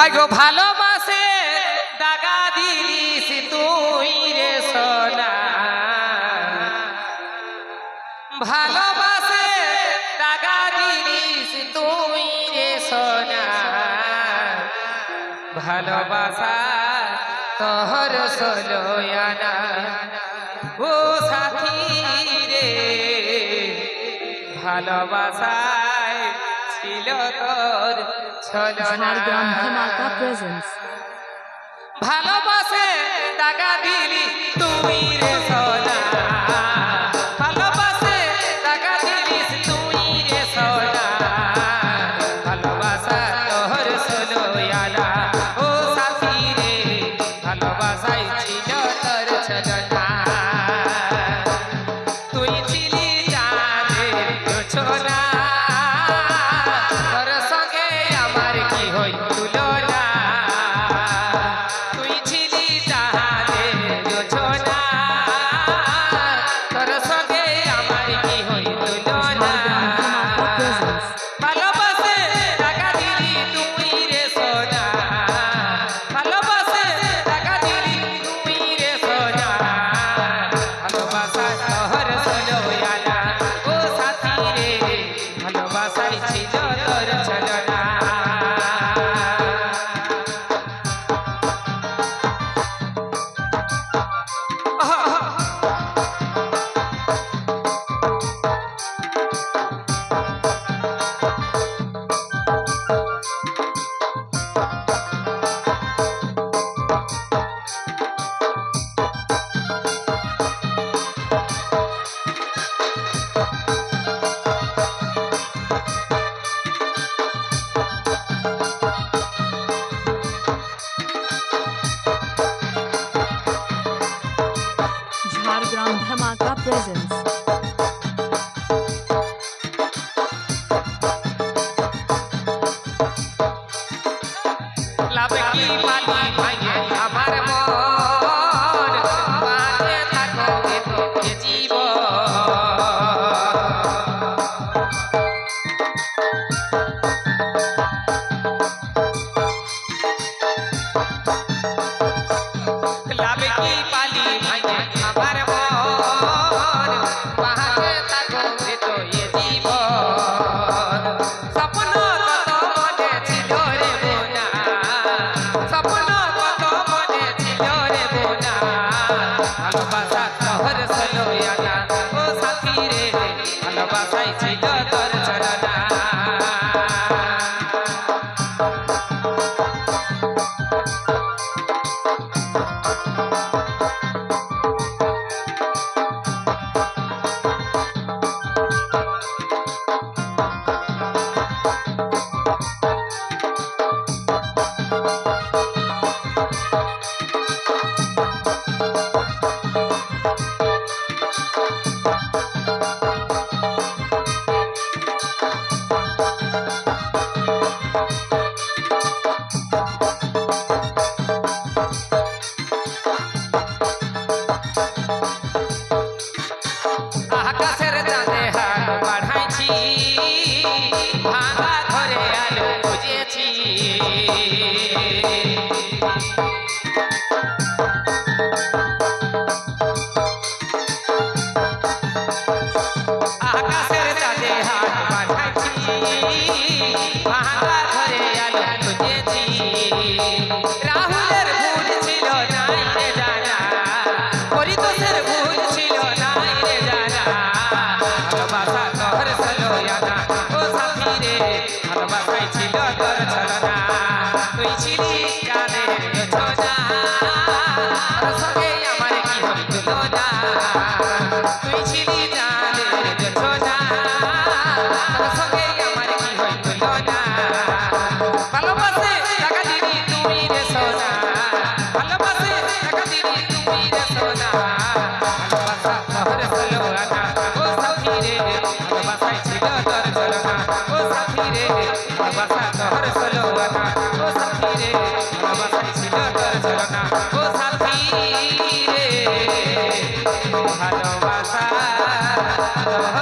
আগো ভালোবাসে দাগা দিলিস তুই রে সোনা, ভালোবাসে দাগা দিলিস তুই রে সোনা, ভালোবাসা তোহর সলোয়ানা ও সাথী রে, ভালোবাসায় ছিল তোর ছলনা। ভালোবাসে দাগা দিলি তুই রে সোনা, ভালোবাসে দাগা দিলিস তুই রে সোনা, ভালোবাসা তোর সলোয়ানা ও সাথী রে, ভালোবাসায় ছিল তোর ছলনা। তুই ছিলি চাঁদের জোছনা, তোর সঙ্গে আমার কি হই তুলনা, তুই ছিলি চাঁদের জোছনা, তোর সঙ্গে আমার কি হই তুলনা। ভালোবাসে টাকা দিলি তুই রে সোনা, ভালোবাসে টাকা দিলি তুই রে সোনা, ভালোবাসা তোহর সলোয়ানা ও সাথী রে, ভালোবাসাই ছিল তোর ছলনা। Jhargram Dhamaka presents লাভ কি পালি ভাঙে আমার মন, বাঁচে থাকো এ জীবন। লাভ কি পালি ভাঙে আমার মন, বাঁচে থাকো এ জীবন। স্বপ্ন কত মনে ছিল রে বোনা, স্বপ্ন কত মনে ছিল রে বোনা, ভালোবাসা তোহর সলোয়ানা ও সাথী রে, ভালোবাসাই ছিল তোর ছলনা। আকাশের চাঁদে হাত বাড়াইছি, ভাঙা ঘরে আলো খুঁজেছি। আকাশের চাঁদে হাত বাড়াইছি, ভাঙা ঘরে আলো খুঁজেছি। রাহুলের ভুল ছিল নাই রে জানা, পরিতোষের ভুল ছিল নাই রে জানা, ভালোবাসা তোহর সলোয়ানা ও সাথী রে, ভালোবাসাই ছিল তোর ছলনা। তুই ছিলি চাঁদের জোছনা, তোর সঙ্গে আমার কি হই তুলনা, তুই ছিলি চাঁদের জোছনা, তোর সঙ্গে আমার কি হই তুলনা। ভালোবাসে টাকা দিলি তুই রে সোনা, ভালোবাসে টাকা দিলি তুই রে সোনা, ভালোবাসা তোহর সলোয়ানা ও সাথী রে, ভালোবাসাই ছিল তোর ছলনা ও সাথী রে, ভালোবাসা তোহর সলোয়ানা ও সাথী রে, ভালোবাসাই ছিল তোর ছলনা ও সাথী রে, ভালোবাসা তোহর